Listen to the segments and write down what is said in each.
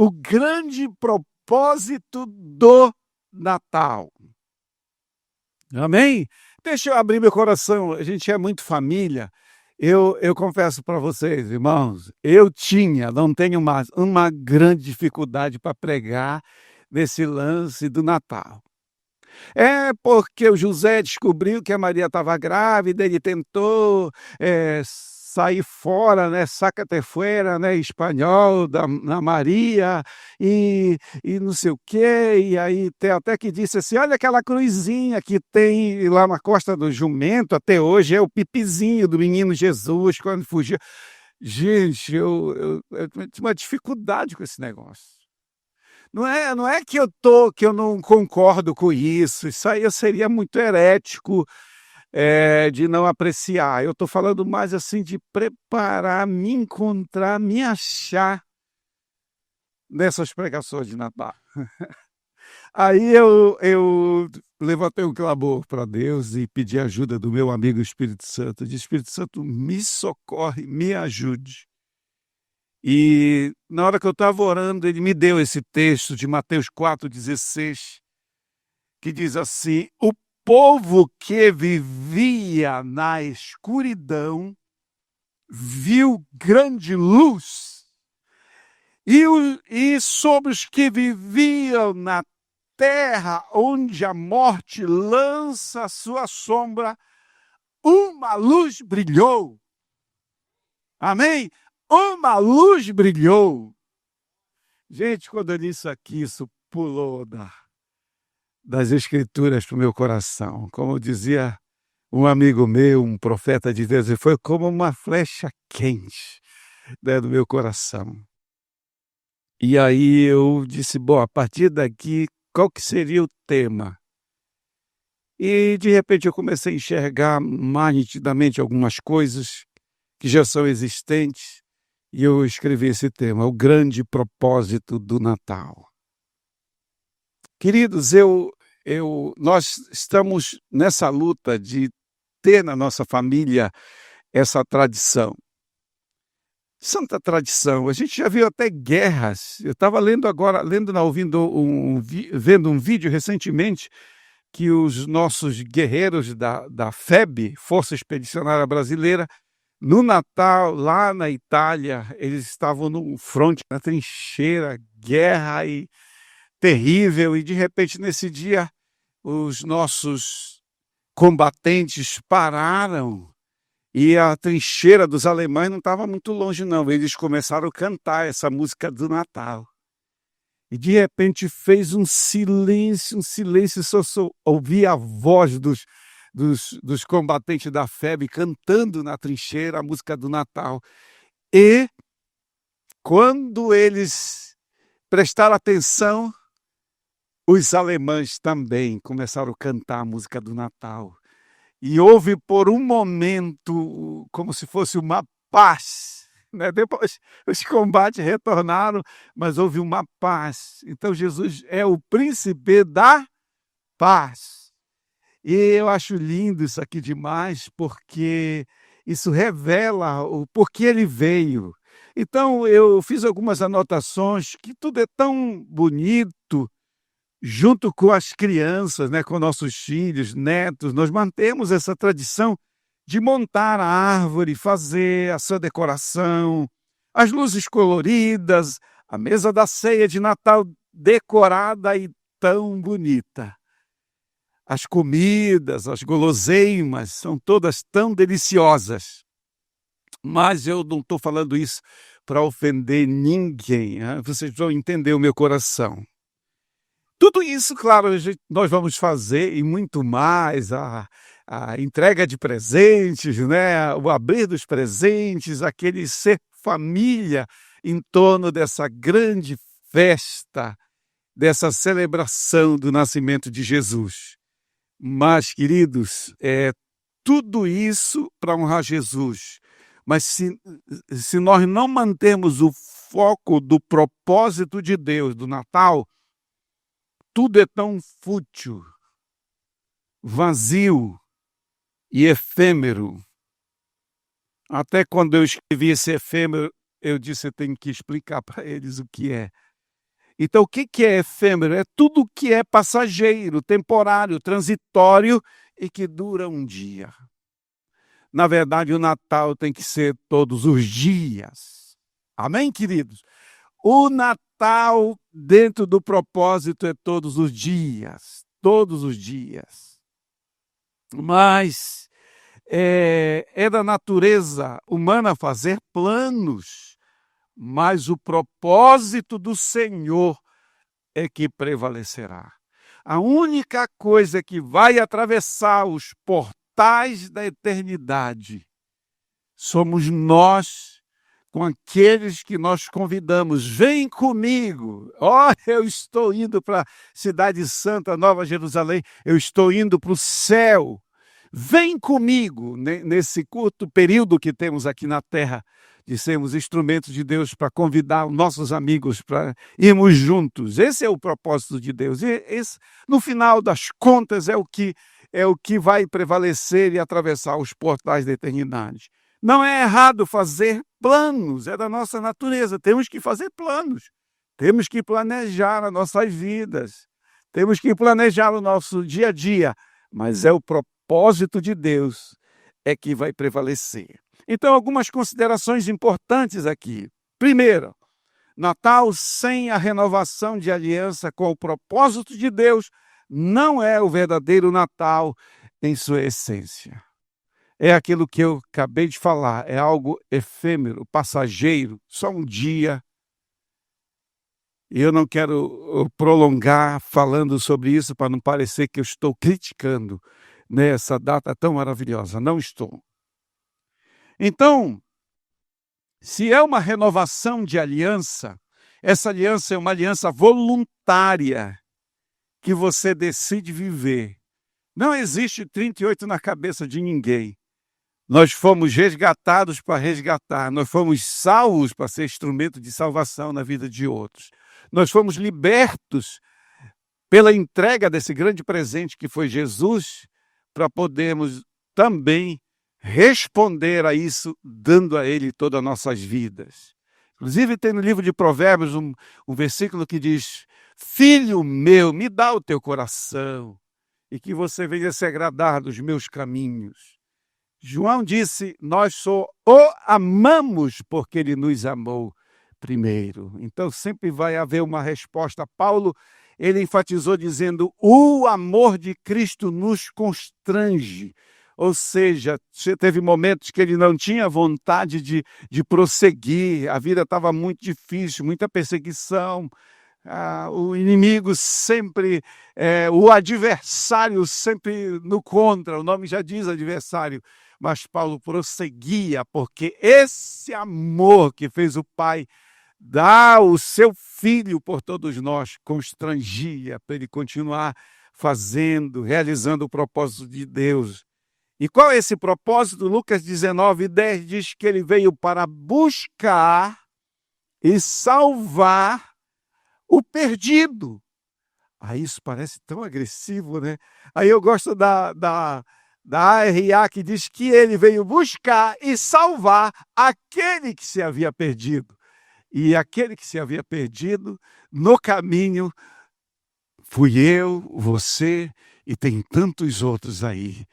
o grande propósito do Natal. Amém? Deixa eu abrir meu coração, a gente é muito família. Eu confesso para vocês, irmãos, não tenho mais, uma grande dificuldade para pregar nesse lance do Natal. É porque o José descobriu que a Maria estava grávida, ele tentou sair fora, né, sácate fuera, né, espanhol, da Maria, e não sei o quê, e aí tem até que disse assim, olha aquela cruzinha que tem lá na Costa do Jumento, até hoje é o pipizinho do menino Jesus, quando fugiu. Gente, eu tinha uma dificuldade com esse negócio. Não é que eu não concordo com isso aí eu seria muito herético, de não apreciar. Eu estou falando mais assim de preparar, me encontrar, me achar nessas pregações de Natal. Aí eu levantei um clamor para Deus e pedi ajuda do meu amigo Espírito Santo. Eu disse, Espírito Santo, me socorre, me ajude. E na hora que eu estava orando, ele me deu esse texto de Mateus 4,16, que diz assim: o povo que vivia na escuridão viu grande luz, e sobre os que viviam na terra onde a morte lança a sua sombra, uma luz brilhou. Amém? Uma luz brilhou. Gente, quando eu li isso pulou das escrituras para o meu coração. Como dizia um amigo meu, um profeta de Deus, foi como uma flecha quente, né, do meu coração. E aí eu disse, bom, a partir daqui, qual que seria o tema? E de repente eu comecei a enxergar mais nitidamente algumas coisas que já são existentes, e eu escrevi esse tema, o grande propósito do Natal. Queridos, nós estamos nessa luta de ter na nossa família essa tradição. Santa tradição. A gente já viu até guerras. Eu estava lendo agora, vendo um vídeo recentemente que os nossos guerreiros da FEB, Força Expedicionária Brasileira, no Natal, lá na Itália, eles estavam no fronte, na trincheira, guerra terrível, e de repente nesse dia os nossos combatentes pararam e a trincheira dos alemães não estava muito longe não, eles começaram a cantar essa música do Natal. E de repente fez um silêncio, só ouvia a voz dos combatentes da FEB cantando na trincheira a música do Natal. E quando eles prestaram atenção, os alemães também começaram a cantar a música do Natal. E houve por um momento como se fosse uma paz, né? Depois os combates retornaram, mas houve uma paz. Então Jesus é o príncipe da paz. E eu acho lindo isso aqui demais, porque isso revela o porquê ele veio. Então eu fiz algumas anotações, que tudo é tão bonito, junto com as crianças, né, com nossos filhos, netos, nós mantemos essa tradição de montar a árvore, fazer a sua decoração, as luzes coloridas, a mesa da ceia de Natal decorada e tão bonita. As comidas, as guloseimas são todas tão deliciosas. Mas eu não estou falando isso para ofender ninguém, né? Vocês vão entender o meu coração. Tudo isso, claro, nós vamos fazer e muito mais, a entrega de presentes, né? O abrir dos presentes, aquele ser família em torno dessa grande festa, dessa celebração do nascimento de Jesus. Mas, queridos, tudo isso para honrar Jesus. Mas se nós não mantermos o foco do propósito de Deus, do Natal, tudo é tão fútil, vazio e efêmero. Até quando eu escrevi esse efêmero, eu disse, eu tenho que explicar para eles o que é. Então, o que é efêmero? É tudo que é passageiro, temporário, transitório e que dura um dia. Na verdade, o Natal tem que ser todos os dias. Amém, queridos? O Natal, dentro do propósito, é todos os dias. Todos os dias. Mas é da natureza humana fazer planos. Mas o propósito do Senhor é que prevalecerá. A única coisa que vai atravessar os portais da eternidade somos nós, com aqueles que nós convidamos. Vem comigo. Eu estou indo para a Cidade Santa, Nova Jerusalém. Eu estou indo para o céu. Vem comigo nesse curto período que temos aqui na terra, de sermos instrumentos de Deus para convidar os nossos amigos para irmos juntos. Esse é o propósito de Deus. E esse, no final das contas, é o que vai prevalecer e atravessar os portais da eternidade. Não é errado fazer planos, é da nossa natureza. Temos que fazer planos. Temos que planejar as nossas vidas. Temos que planejar o nosso dia a dia. Mas é o propósito de Deus é que vai prevalecer. Então, algumas considerações importantes aqui. Primeiro, Natal sem a renovação de aliança com o propósito de Deus não é o verdadeiro Natal em sua essência. É aquilo que eu acabei de falar, é algo efêmero, passageiro, só um dia. E eu não quero prolongar falando sobre isso para não parecer que eu estou criticando nessa data tão maravilhosa. Não estou. Então, se é uma renovação de aliança, essa aliança é uma aliança voluntária que você decide viver. Não existe 38 na cabeça de ninguém. Nós fomos resgatados para resgatar, nós fomos salvos para ser instrumento de salvação na vida de outros. Nós fomos libertos pela entrega desse grande presente que foi Jesus, para podermos também responder a isso, dando a Ele todas as nossas vidas. Inclusive tem no livro de Provérbios um versículo que diz: Filho meu, me dá o teu coração, e que você venha se agradar dos meus caminhos. João disse, nós só o amamos porque ele nos amou primeiro. Então sempre vai haver uma resposta. Paulo, ele enfatizou dizendo, o amor de Cristo nos constrange. Ou seja, teve momentos que ele não tinha vontade de prosseguir, a vida estava muito difícil, muita perseguição, o inimigo sempre, o adversário sempre no contra, o nome já diz adversário, mas Paulo prosseguia, porque esse amor que fez o Pai dar o seu Filho por todos nós, constrangia para ele continuar fazendo, realizando o propósito de Deus. E qual é esse propósito? Lucas 19:10 diz que ele veio para buscar e salvar o perdido. Aí isso parece tão agressivo, né? Aí eu gosto da ARA que diz que ele veio buscar e salvar aquele que se havia perdido. E aquele que se havia perdido, no caminho, fui eu, você e tem tantos outros aí,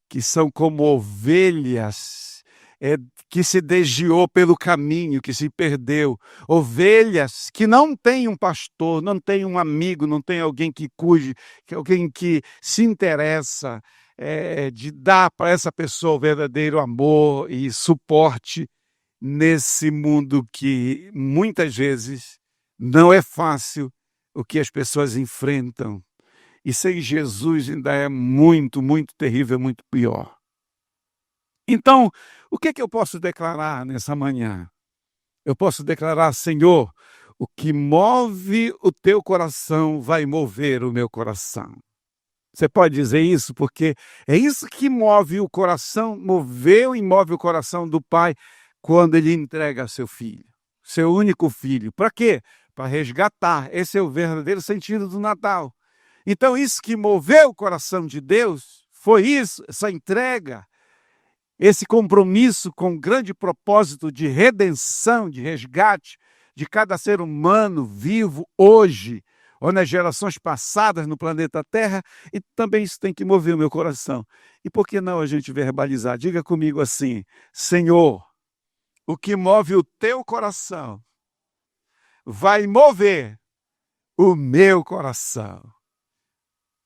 que são como ovelhas, que se desviou pelo caminho, que se perdeu. Ovelhas que não têm um pastor, não têm um amigo, não tem alguém que cuide, alguém que se interessa de dar para essa pessoa o verdadeiro amor e suporte nesse mundo que muitas vezes não é fácil o que as pessoas enfrentam. E sem Jesus ainda é muito, muito terrível, muito pior. Então, o que eu posso declarar nessa manhã? Eu posso declarar, Senhor, o que move o teu coração vai mover o meu coração. Você pode dizer isso porque é isso que move o coração, moveu e move o coração do Pai quando ele entrega seu filho, seu único filho. Para quê? Para resgatar. Esse é o verdadeiro sentido do Natal. Então, isso que moveu o coração de Deus foi isso, essa entrega, esse compromisso com o grande propósito de redenção, de resgate, de cada ser humano vivo hoje, ou nas gerações passadas no planeta Terra, e também isso tem que mover o meu coração. E por que não a gente verbalizar? Diga comigo assim: Senhor, o que move o teu coração vai mover o meu coração.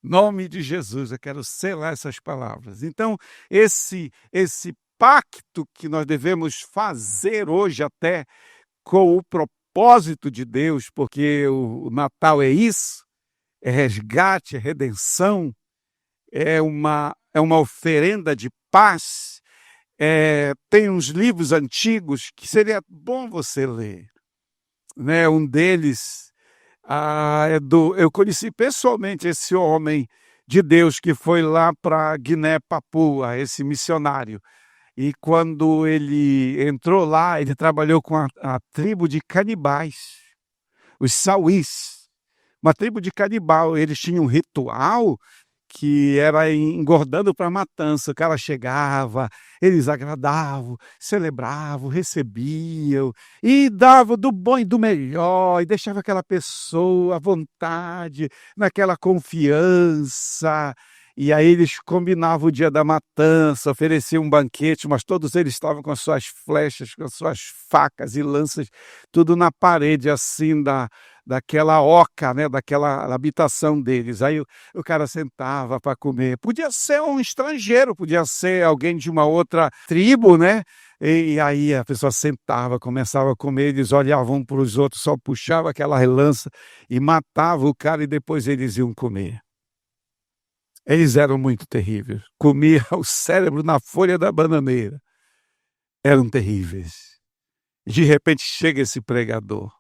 Nome de Jesus, eu quero selar essas palavras. Então, esse pacto que nós devemos fazer hoje até com o propósito de Deus, porque o Natal é isso, é resgate, é redenção, é uma oferenda de paz. Tem uns livros antigos que seria bom você ler, né? Um deles eu conheci pessoalmente esse homem de Deus que foi lá para Guiné-Papua, esse missionário. E quando ele entrou lá, ele trabalhou com a tribo de canibais, os sauís, uma tribo de canibal. Eles tinham um ritual que era engordando para a matança. O cara chegava, eles agradavam, celebravam, recebiam e davam do bom e do melhor e deixava aquela pessoa à vontade, naquela confiança. E aí eles combinavam o dia da matança, ofereciam um banquete, mas todos eles estavam com as suas flechas, com as suas facas e lanças, tudo na parede assim daquela oca, né, daquela habitação deles. Aí o cara sentava para comer. Podia ser um estrangeiro, podia ser alguém de uma outra tribo, né? E aí a pessoa sentava, começava a comer, eles olhavam para os outros, só puxava aquela lança e matava o cara e depois eles iam comer. Eles eram muito terríveis. Comia o cérebro na folha da bananeira. Eram terríveis. De repente chega esse pregador.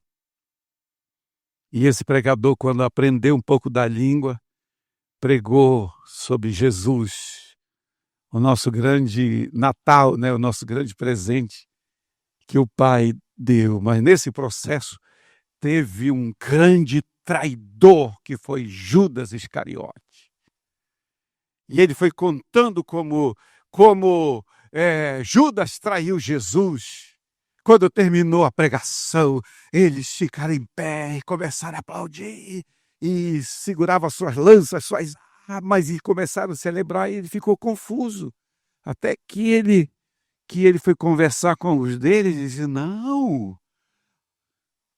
E esse pregador, quando aprendeu um pouco da língua, pregou sobre Jesus, o nosso grande Natal, né? O nosso grande presente que o Pai deu. Mas nesse processo teve um grande traidor que foi Judas Iscariote. E ele foi contando como Judas traiu Jesus. Quando terminou a pregação, eles ficaram em pé e começaram a aplaudir e seguravam suas lanças, suas armas e começaram a celebrar. E ele ficou confuso, até que ele foi conversar com os deles e disse: não,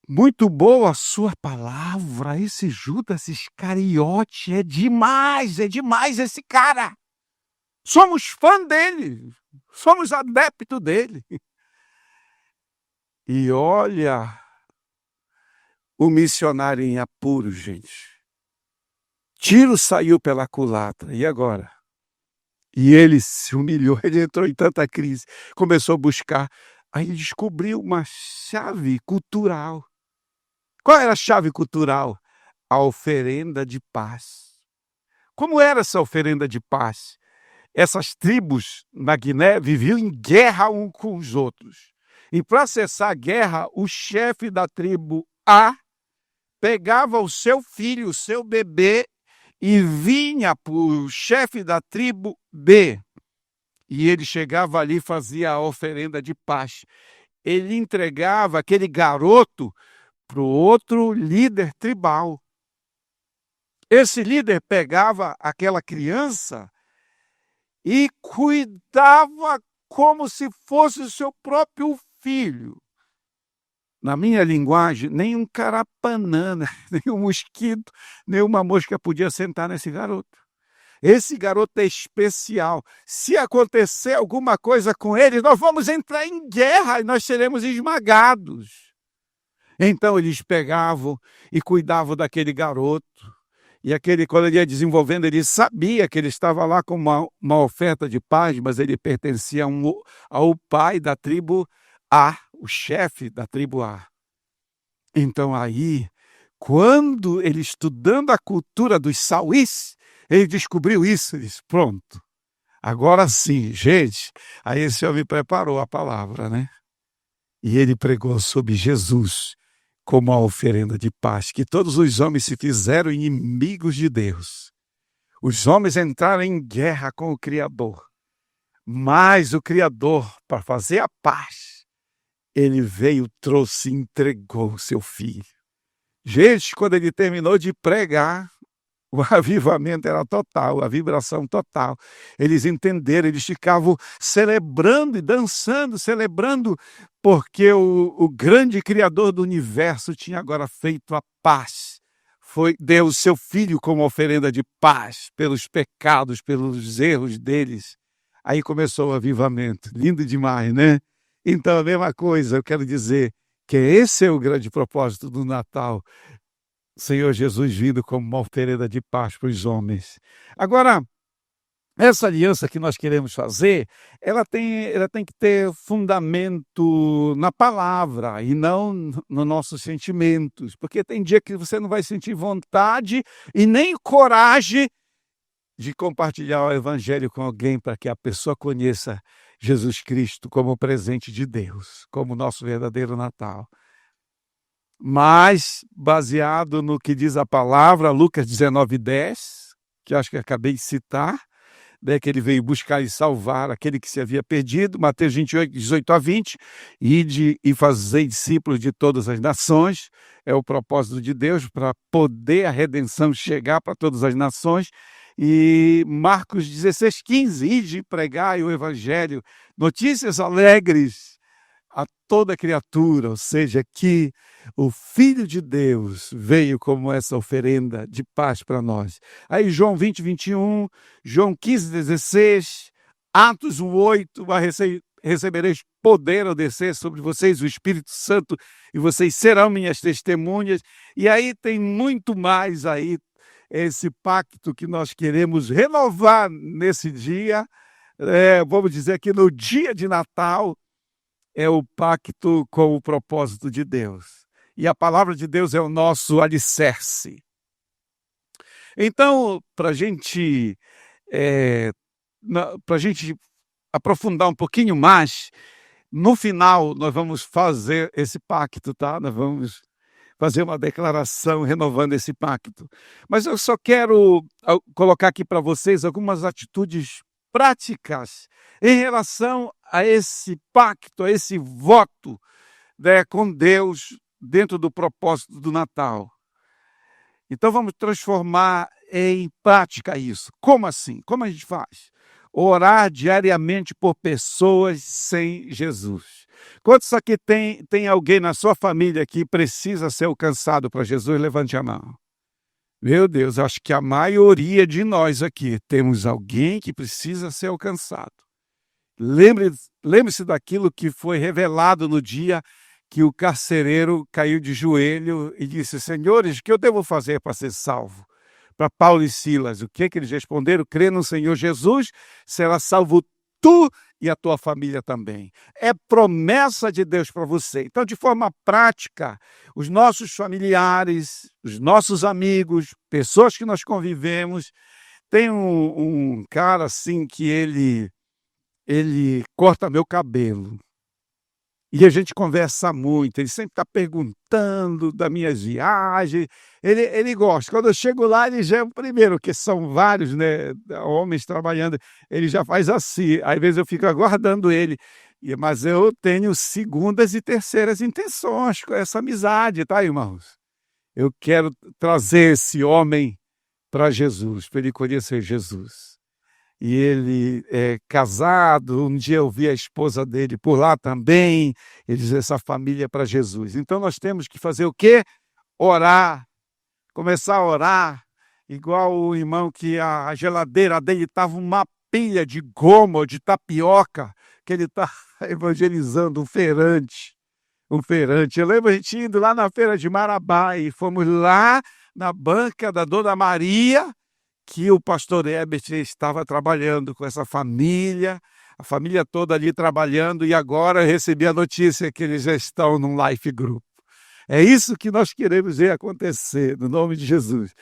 muito boa a sua palavra, esse Judas Iscariote é demais esse cara. Somos fã dele, somos adepto dele. E olha o missionário em apuros, gente. Tiro saiu pela culatra, e agora? E ele se humilhou, ele entrou em tanta crise, começou a buscar, aí descobriu uma chave cultural. Qual era a chave cultural? A oferenda de paz. Como era essa oferenda de paz? Essas tribos na Guiné viviam em guerra um com os outros. E para cessar a guerra, o chefe da tribo A pegava o seu filho, o seu bebê, e vinha para o chefe da tribo B. E ele chegava ali e fazia a oferenda de paz. Ele entregava aquele garoto para o outro líder tribal. Esse líder pegava aquela criança e cuidava como se fosse o seu próprio filho. Na minha linguagem, nem um carapanã, nem um mosquito, nem uma mosca podia sentar nesse garoto. Esse garoto é especial. Se acontecer alguma coisa com ele, nós vamos entrar em guerra e nós seremos esmagados. Então eles pegavam e cuidavam daquele garoto. E quando ele ia desenvolvendo, ele sabia que ele estava lá com uma oferta de paz, mas ele pertencia ao pai da tribo A, o chefe da tribo A. Então aí, quando ele estudando a cultura dos sauís, ele descobriu isso, ele disse: pronto, agora sim, gente. Aí esse homem preparou a palavra, né? E ele pregou sobre Jesus como a oferenda de paz, que todos os homens se fizeram inimigos de Deus. Os homens entraram em guerra com o Criador, mas o Criador, para fazer a paz, ele veio, trouxe e entregou o seu filho. Gente, quando ele terminou de pregar, o avivamento era total, a vibração total. Eles entenderam, eles ficavam celebrando e dançando, celebrando, porque o grande Criador do universo tinha agora feito a paz. Deu o seu filho como oferenda de paz pelos pecados, pelos erros deles. Aí começou o avivamento. Lindo demais, né? Então, a mesma coisa, eu quero dizer que esse é o grande propósito do Natal. Senhor Jesus vindo como uma oferenda de paz para os homens. Agora, essa aliança que nós queremos fazer, ela tem que ter fundamento na palavra e não nos nossos sentimentos, porque tem dia que você não vai sentir vontade e nem coragem de compartilhar o evangelho com alguém para que a pessoa conheça Jesus Cristo como presente de Deus, como nosso verdadeiro Natal. Mas, baseado no que diz a palavra, Lucas 19:10, que acho que acabei de citar, né, que ele veio buscar e salvar aquele que se havia perdido, Mateus 28, 18-20, ide e fazei discípulos de todas as nações, é o propósito de Deus para poder a redenção chegar para todas as nações, e Marcos 16:15, ide e pregai o evangelho, notícias alegres a toda criatura, ou seja, que o Filho de Deus veio como essa oferenda de paz para nós. Aí João 20:21, João 15:16, Atos 1:8, recebereis poder ao descer sobre vocês o Espírito Santo e vocês serão minhas testemunhas. E aí tem muito mais aí, esse pacto que nós queremos renovar nesse dia, vamos dizer que no dia de Natal, é o pacto com o propósito de Deus. E a palavra de Deus é o nosso alicerce. Então, para a gente aprofundar um pouquinho mais, no final nós vamos fazer esse pacto, tá? Nós vamos fazer uma declaração renovando esse pacto. Mas eu só quero colocar aqui para vocês algumas atitudes práticas em relação a esse pacto, a esse voto, né, com Deus dentro do propósito do Natal. Então vamos transformar em prática isso. Como assim? Como a gente faz? Orar diariamente por pessoas sem Jesus. Quantos aqui tem alguém na sua família que precisa ser alcançado para Jesus? Levante a mão. Meu Deus, acho que a maioria de nós aqui temos alguém que precisa ser alcançado. Lembre-se daquilo que foi revelado no dia que o carcereiro caiu de joelho e disse: Senhores, o que eu devo fazer para ser salvo? Para Paulo e Silas, o que eles responderam? Crê no Senhor Jesus, será salvo tu e a tua família também. É promessa de Deus para você. Então, de forma prática, os nossos familiares, os nossos amigos, pessoas que nós convivemos, tem um cara assim que ele corta meu cabelo. E a gente conversa muito, ele sempre está perguntando das minhas viagens, ele gosta. Quando eu chego lá, ele já é o primeiro, que são vários, né, homens trabalhando, ele já faz assim, às vezes eu fico aguardando ele, mas eu tenho segundas e terceiras intenções com essa amizade, tá, irmãos? Eu quero trazer esse homem para Jesus, para ele conhecer Jesus. E ele é casado, um dia eu vi a esposa dele por lá também, ele diz essa família para Jesus. Então nós temos que fazer o quê? Orar, começar a orar, igual o irmão que a geladeira dele estava uma pilha de goma ou de tapioca, que ele está evangelizando um feirante. Eu lembro a gente indo lá na feira de Marabá e fomos lá na banca da Dona Maria, que o pastor Herbert estava trabalhando com essa família, a família toda ali trabalhando, e agora eu recebi a notícia que eles já estão num life group. É isso que nós queremos ver acontecer, no nome de Jesus.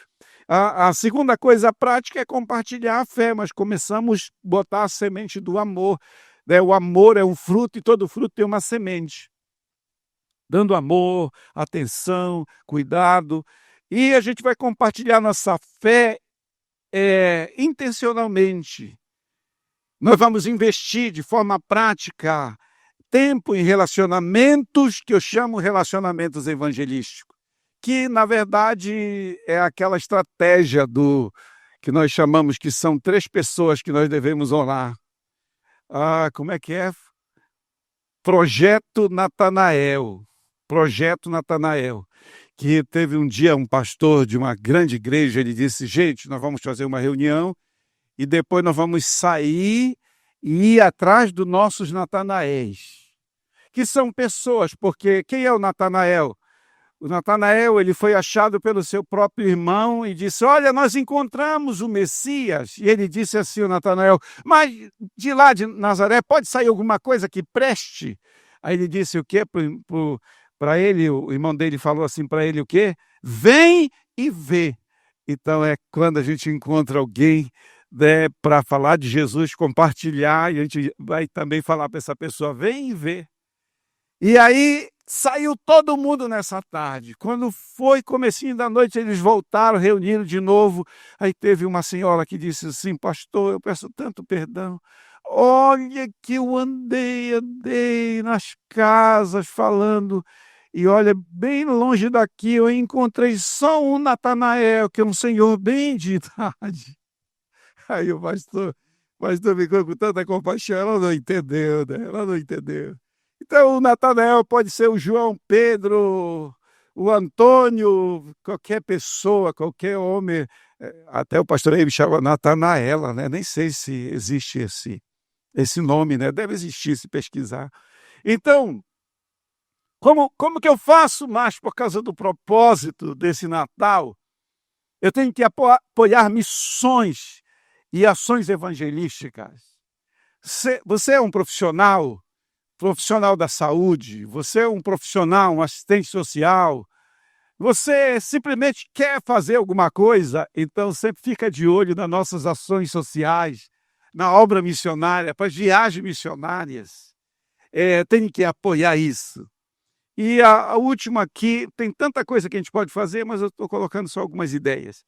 A segunda coisa prática é compartilhar a fé, mas começamos a botar a semente do amor. Né? O amor é um fruto e todo fruto tem uma semente. Dando amor, atenção, cuidado. E a gente vai compartilhar nossa fé intencionalmente. Nós vamos investir de forma prática tempo em relacionamentos que eu chamo relacionamentos evangelísticos, que na verdade é aquela estratégia do que nós chamamos que são 3 pessoas que nós devemos orar. Como é que é? Projeto Natanael. Projeto Natanael. Que teve um dia um pastor de uma grande igreja, ele disse: gente, nós vamos fazer uma reunião e depois nós vamos sair e ir atrás dos nossos Natanaéis, que são pessoas, porque quem é o Natanael? O Natanael, ele foi achado pelo seu próprio irmão e disse: olha, nós encontramos o Messias. E ele disse assim, o Natanael: mas de lá de Nazaré pode sair alguma coisa que preste? Aí ele disse o quê para ele? O irmão dele falou assim para ele o quê? Vem e vê. Então é quando a gente encontra alguém, né, para falar de Jesus, compartilhar, e a gente vai também falar para essa pessoa: vem e vê. E aí saiu todo mundo nessa tarde. Quando foi comecinho da noite, eles voltaram, reuniram de novo. Aí teve uma senhora que disse assim: pastor, eu peço tanto perdão. Olha que eu andei nas casas falando, e olha, bem longe daqui eu encontrei só um Natanael, que é um senhor bem de idade. Aí o pastor ficou com tanta compaixão, ela não entendeu, né? Ela não entendeu. Então, o Natanael pode ser o João Pedro, o Antônio, qualquer pessoa, qualquer homem. Até o pastor aí me chama Natanaela, né? Nem sei se existe esse nome, né? Deve existir, se pesquisar. Então, como que eu faço mais por causa do propósito desse Natal? Eu tenho que apoiar missões e ações evangelísticas. Você é um profissional da saúde, você é um profissional, um assistente social, você simplesmente quer fazer alguma coisa, então sempre fica de olho nas nossas ações sociais, na obra missionária, para as viagens missionárias. Tem que apoiar isso. E a última aqui, tem tanta coisa que a gente pode fazer, mas eu estou colocando só algumas ideias.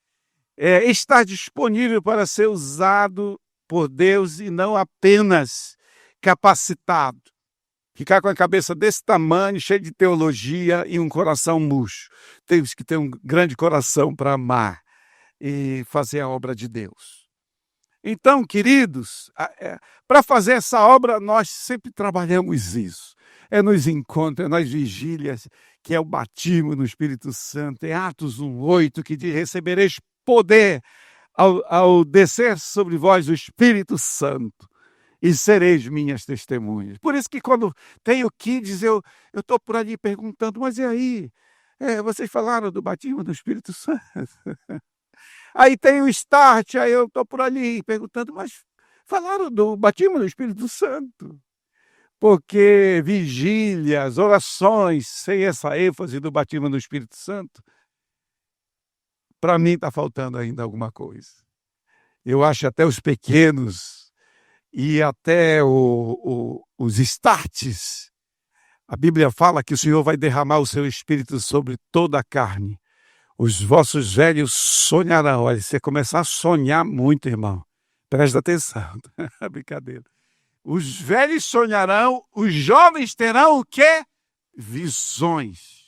Estar disponível para ser usado por Deus e não apenas capacitado. Ficar com a cabeça desse tamanho, cheio de teologia e um coração murcho. Temos que ter um grande coração para amar e fazer a obra de Deus. Então, queridos, para fazer essa obra, nós sempre trabalhamos isso. É nos encontros, é nas vigílias, que é o batismo no Espírito Santo. É Atos 1:8, que diz: recebereis poder ao descer sobre vós o Espírito Santo, e sereis minhas testemunhas. Por isso que quando tenho kids, eu estou por ali perguntando: mas e aí? Vocês falaram do batismo do Espírito Santo? Aí tem o start, aí eu estou por ali perguntando: mas falaram do batismo do Espírito Santo? Porque vigílias, orações, sem essa ênfase do batismo do Espírito Santo, para mim está faltando ainda alguma coisa. Eu acho até os pequenos e até os starts, a Bíblia fala que o Senhor vai derramar o seu Espírito sobre toda a carne. Os vossos velhos sonharão. Olha, você começar a sonhar muito, irmão, presta atenção. Brincadeira. Os velhos sonharão, os jovens terão o quê? Visões.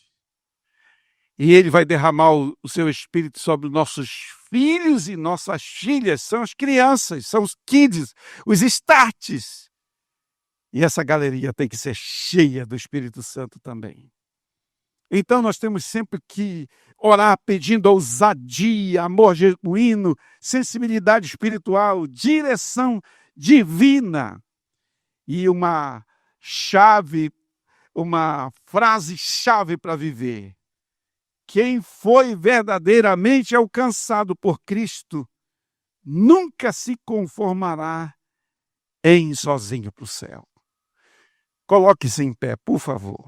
E ele vai derramar o seu Espírito sobre nossos filhos e nossas filhas. São as crianças, são os kids, os starts. E essa galeria tem que ser cheia do Espírito Santo também. Então nós temos sempre que orar pedindo ousadia, amor genuíno, sensibilidade espiritual, direção divina. E uma frase-chave para viver: quem foi verdadeiramente alcançado por Cristo nunca se conformará em ir sozinho para o céu. Coloque-se em pé, por favor.